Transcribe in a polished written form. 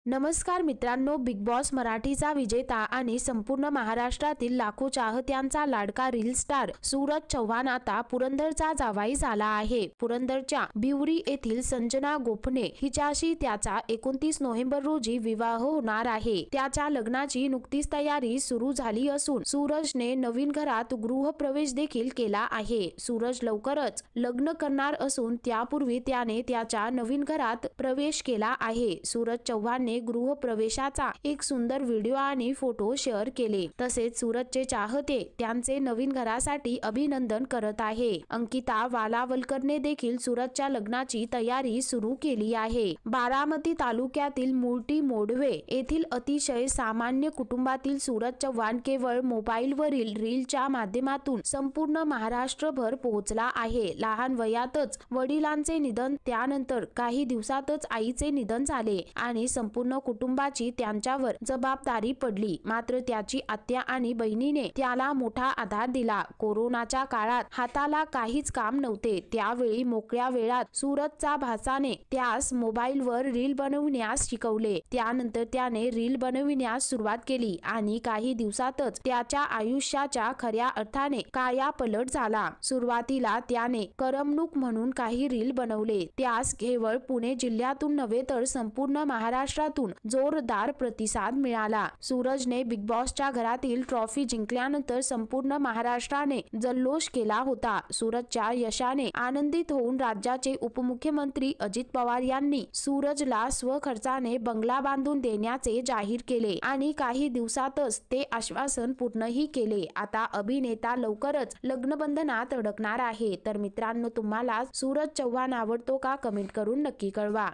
नमस्कार मित्रांनो, big boss मराठीचा विजेता आणि संपूर्ण महाराष्ट्रातील लाखो चाहत्यांचा लाडका रील स्टार सूरज चव्हाण आता पुरंदरचा जावाई झाला आहे. पुरंदरच्या भिवरी येथील संजना गोपने हिच्याशी त्याचा 29 नोव्हेंबर रोजी विवाह होणार आहे. त्याच्या लग्नाची नुकतीच तयारी सुरू झाली असून सूरजने नवीन घरात गृहप्रवेश देखील केला आहे. सूरज लवकरच लग्न करणार असून त्यापूर्वी त्याने त्याच्या नवीन घरात प्रवेश केला आहे. सूरज चव्हाणने गृहप्रवेशाचा एक सुंदर व्हिडिओ आणि फोटो शेअर केले. तसेच सूरजचे चाहते त्यांचे नवीन घरासाठी अभिनंदन करत आहे. अंकिता वालावलकरने देखील सूरजच्या लग्नाची तयारी सुरू केली आहे. बारामती तालुक्यातील मुळटी मोडवे येथील अतिशय सामान्य कुटुंबातील सूरज चव्हाण केवळ मोबाईलवरील रीलच्या माध्यमातून संपूर्ण महाराष्ट्रभर पोहोचला आहे. लहान वयातच वडिलांचे निधन, त्यानंतर काही दिवसातच आईचे निधन झाले आणि संपूर्ण कुटुंबाची त्यांच्यावर जबाबदारी पडली. मात्र त्याची आत्या आणि बहिणीने त्याला मोठा आधार दिला. कोरोनाच्या काळात हाताला काहीच काम नव्हते. त्यावेळी मोकळ्या वेळात सूरजचा भासाने त्यास मोबाईलवर रील बनविण्यास शिकवले. त्यानंतर त्याने रील बनविण्यास सुरुवात केली आणि काही दिवसातच त्याच्या आयुष्याच्या खऱ्या अर्थाने कायापलट झाला. सुरुवातीला त्याने करमणूक म्हणून काही रील बनवले. त्यास केवळ पुणे जिल्ह्यातून नव्हे तर संपूर्ण महाराष्ट्रातून जोरदार प्रतिसाद मिळाला. सूरजने बिग बॉसच्या घरातील ट्रॉफी जिंकल्यानंतर संपूर्ण महाराष्ट्राने जल्लोष केला होता. सूरजच्या यशाने आनंदित होऊन राज्याचे उपमुख्यमंत्री अजित पवार यांनी सूरजला स्वखर्चाने बंगला बांधून देण्याचे जाहीर केले आणि काही दिवसातच ते आश्वासन पूर्णही केले. आता अभिनेता लवकरच लग्नबंधनात अडकणार आहे. तर मित्रांनो, तुम्हाला सूरज चव्हाण आवडतो का? कमेंट करून नक्की कळवा.